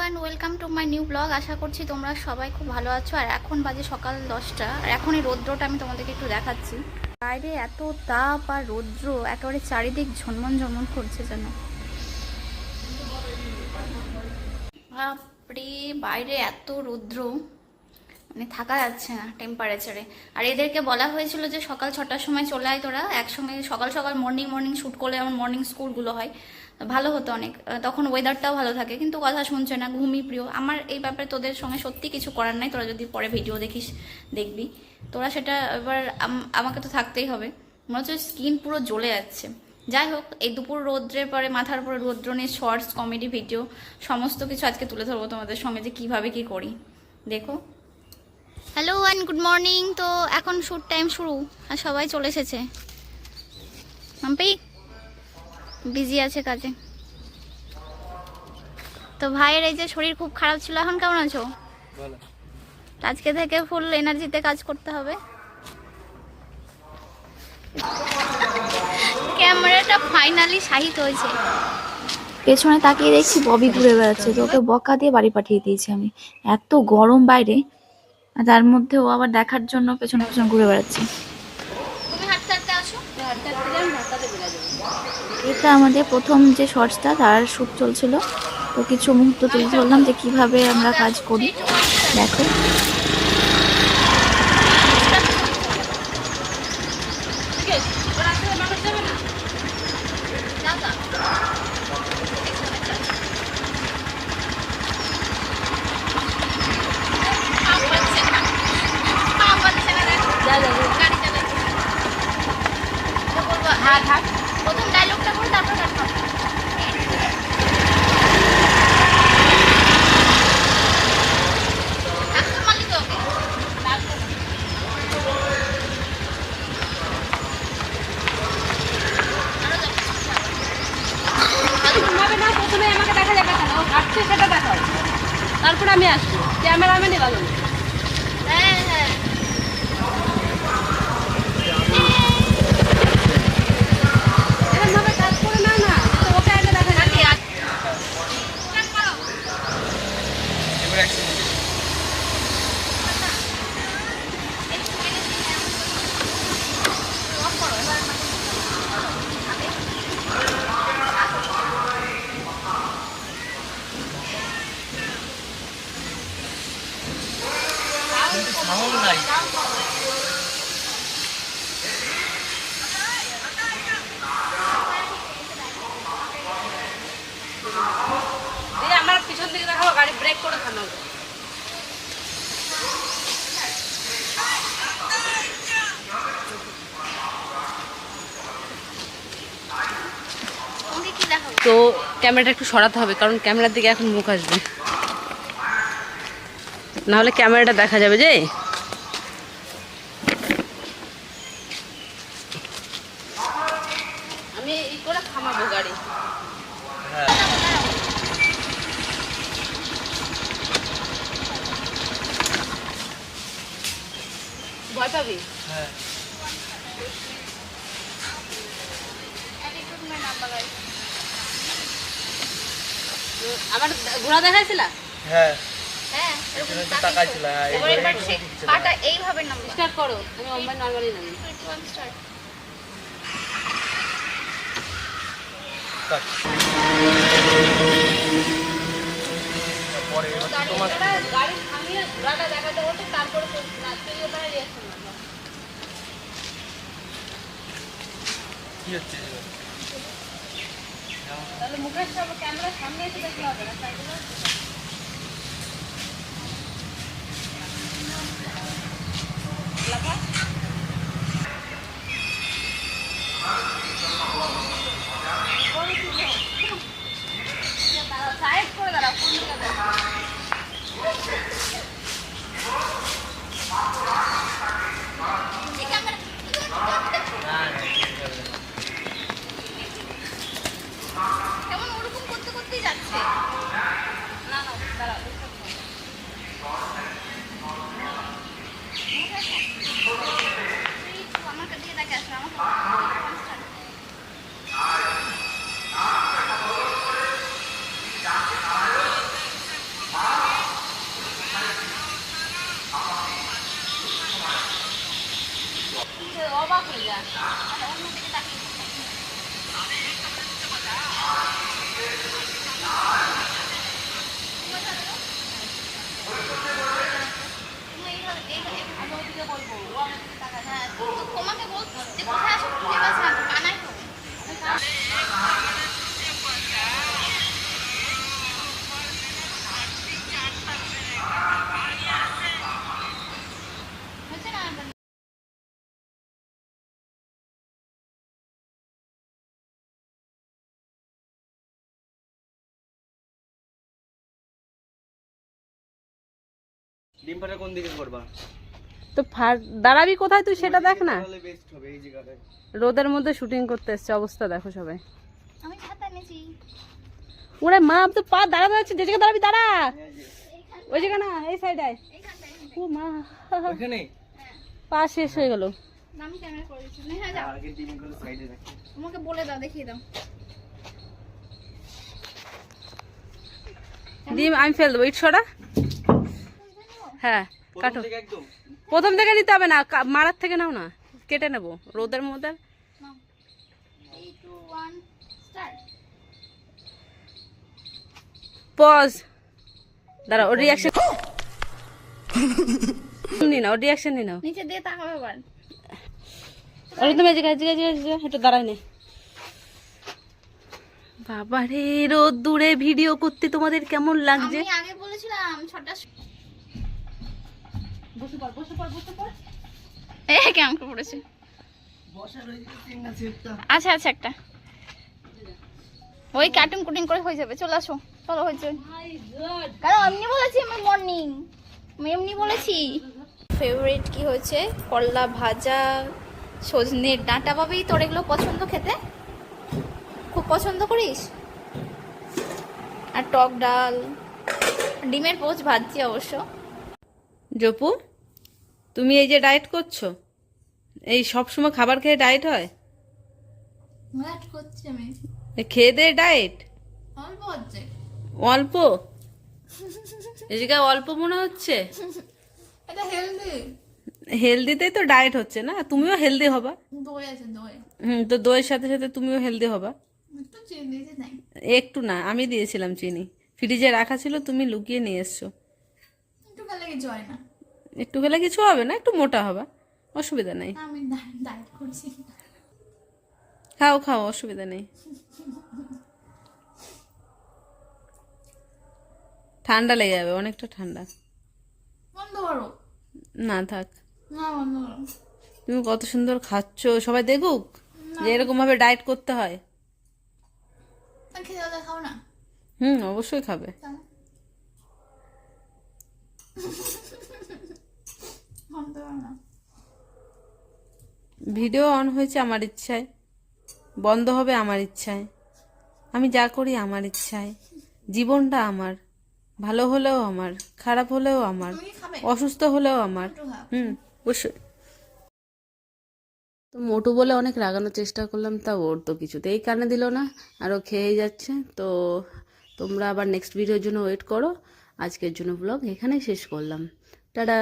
Everyone, welcome to my new blog. আশা করছি তোমরা সবাই খুব ভালো আছো। আর এখন বাজে সকাল 10টা, আর এখন এই রৌদ্রটা আমি তোমাদেরকে একটু দেখাচ্ছি। বাইরে এত তাপ আর রৌদ্র, একেবারে চারিদিক ঝনমন ঝনমন করছে যেন। বাপরে, বাইরে এত রৌদ্র, মানে থাকা যাচ্ছে না টেম্পারেচারে। আর এদেরকে বলা হয়েছিল যে সকাল 6টার সময় চলে আয় তোরা, একসঙ্গে সকাল সকাল মর্নিং শ্যুট করলে যেমন মর্নিং স্কুলগুলো হয় ভালো হতো অনেক, তখন ওয়েদারটাও ভালো থাকে। কিন্তু কথা শুনছে না, ঘুমই প্রিয়। আমার এই ব্যাপারে তোদের সঙ্গে সত্যি কিছু করার নাই, তোরা যদি পরে ভিডিও দেখিস দেখবি তোরা সেটা। এবার আমাকে তো থাকতেই হবে। মনে হচ্ছে স্কিন পুরো জ্বলে যাচ্ছে। যাই হোক, এই দুপুর রৌদ্রের পরে মাথার উপরে রৌদ্র নিয়ে শর্টস, কমেডি ভিডিও সমস্ত কিছু আজকে তুলে ধরবো তোমাদের সঙ্গে, যে কিভাবে কি করি দেখো। Hello and good morning. তো এখন শ্যুট টাইম শুরু, আর সবাই চলে এসেছে। মাম্পি বিজি আছে কাজে। তো ভাইয়ের এই যে শরীর খুব খারাপ ছিল, এখন কেমন আছো? আজকে থেকে ফুল এনার্জিতে কাজ করতে হবে। ক্যামেরাটা ফাইনালি শাহিদ হয়েছে। পেছনে তাকিয়ে দেখছি ববি ঘুরে বেড়াচ্ছে, তো ওকে বকা দিয়ে বাড়ি পাঠিয়ে দিয়েছি আমি। এত গরম বাইরে, আর তার মধ্যে ও আবার দেখার জন্য পেছন পেছন ঘুরে বেড়াচ্ছে। তুমি হাঁটতে হাঁটতে আসো। এটা আমাদের প্রথম যে শর্টসটা, তার শুট চলছিল, তো কিছু মুহূর্ত তুলে ধরলাম যে কিভাবে আমরা কাজ করি। দেখো, প্রথম ডায়লগটা করে তারপর কাটবো। একদম মালিক তো ওকে না, প্রথমে আমাকে দেখা যাবে কেন? ও হাঁটছে সেটা দেখাও, তারপর আমি আসবো। ক্যামেরাম্যানই ভালো না। হ্যাঁ হ্যাঁ এরকম ভাবে কাজ করে না না, তো ওকে আগে দেখা যাবে। দিয়ে আমার পিছন দিকে দেখাবো, গাড়ি ব্রেক করে থামাবো। তোমাকে কি দেখাবো? তো ক্যামেরাটা একটু সরাতে হবে, কারণ ক্যামেরার দিকে এখন মুখ আসবে, না হলে ক্যামেরাটা দেখা যাবে যে। আমি এই করে থামাবো গাড়ি। ভয় পাবি? আমার ঘোড়া দেখাইছিলা? হ্যাঁ এরকম তাকাইছিল। এবার পাটা এইভাবে নামবে। স্টার্ট করো, আমি নর্মালি নামি। গাড়ি থামিয়ে ঘোড়াটা দেখাতে হতো, তারপরে তাহলে মুখের সামনে ক্যামেরা সামনে এসে দেখলে হবে না। সাইড করে দাঁড়াও, কোন দিকে দাঁড়াও। কেমন ওরকম করতে করতেই যাচ্ছে। জায়গা, মানে অন্যদিকে তাকিয়ে থাকো। তোমাকে বলতে যে কোথায় আসো খুঁজে পাচ্ছি না, কানাই তো হচ্ছে না। ডিমপাটা কোন দিকে করবা? তো দাঁড়াবি কোথায় তুই সেটা দেখ না। তাহলে বেস্ট হবে এই জায়গাটায়। রোদের মধ্যে শুটিং করতে এসছে, অবস্থা দেখো সবাই। আমি ছাতা এনেছি। ওরে মা, আমি তো পা দাঁড়াতে যাচ্ছি, যে জায়গায় দাঁড়াবি দাঁড়া। ওই জায়গা না, এই সাইডে। ও মা, ওখানে পা শেষ হয়ে গেল। আমি ক্যামেরা করে দিচ্ছি। হ্যাঁ যাও, আগে ডিমগুলো সাইডে রাখি। আমাকে বলে দাও, দেখিয়ে দাও। ডিম আমি ফেল দেবো, ইট সরা। হ্যাঁ কাটো। প্রথম থেকে একদম প্রথম থেকে নিতে হবে না, মারার থেকে নাও না, কেটে নেবো রোদের মধ্যে। 3 2 1 স্টার্ট। পজ। দাঁড়া, ওর রিয়াকশন নি না, ওর রিয়াকশন নি নাও। নিচে দিয়ে তাকাবে আবার। ওরে তুমি একটু দাঁড়াই নে। বাবা রে, রোদ দূরে ভিডিও করতে তোমাদের কেমন লাগছে? আমি আগে বলেছিলাম 6টা। বসে পড়। কেমন করে পড়েছে? বসার ওই সিন আছে একটা। আচ্ছা আচ্ছা, একটা ওই কার্টুন কুটিং করে হয়ে যাবে। চলে আসো, চলো হয়েছে। কারণ এমনি বলেছি আমার মর্নিং, আমি এমনি বলেছি। ফেভারিট কি হয়েছে? করলা ভাজা, সজনের ডাঁটা। পাবেই তোর এগুলো পছন্দ খেতে? খুব পছন্দ করিস? আর টক ডাল, ডিমের পোচ ভাজছি অবশ্য। জপু, তুমি এই যে ডায়েট করছো, এই সব সময় খাবার খেয়ে ডায়েট হয়? ডায়েট করছি আমি। খেয়ে দে ডায়েট? অল্প হচ্ছে। অল্প? এই জায়গায় অল্প মনে হচ্ছে। এটা হেলদি। হেলদিতে তো ডায়েট হচ্ছে না, তুমিও হেলদি হবা। দই আছে, দই। তো দইয়ের সাথে সাথে তুমিও হেলদি হবা। একটু চিনি দিতে নাই। একটু না, আমি দিয়েছিলাম চিনি, ফ্রিজে রাখা ছিল, তুমি লুকিয়ে নিয়ে এসছো। একটু খেলে কিছু হয় না। একটু খেলে কিছু হবে না, একটু মোটা হবা, অসুবিধা নেই। আমি ডায়েট করছি। খাও খাও, অসুবিধা নেই। ঠান্ডা লেগে যাবে, অনেকটা ঠান্ডা। বন্ধ করো। না থাক, না বন্ধ করো। তুমি কত সুন্দর খাচ্ছ, সবাই দেখুক যে এরকম ভাবে ডায়েট করতে হয়। খেতে দেখাও না। অবশ্যই খাবে। বন্ধ করো না। ভিডিও অন হয়েছে আমার ইচ্ছায়, বন্ধ হবে আমার ইচ্ছায়, আমি যা করি আমার ইচ্ছায়। জীবনটা আমার, ভালো হলেও আমার, খারাপ হলেও আমার, তুমি কি খাবে? অসুস্থ হলেও আমার। একটু খাও। অবশ্যই। তো মোটু বলে অনেক রাগানোর চেষ্টা করলাম, তা ওর তো কিছুতেই কানে দিল না, আরও খেয়েই যাচ্ছে। তো তোমরা আবার নেক্সট ভিডিওর জন্য ওয়েট করো। আজকের জন্য ব্লগ এখানেই শেষ করলাম। টাটা।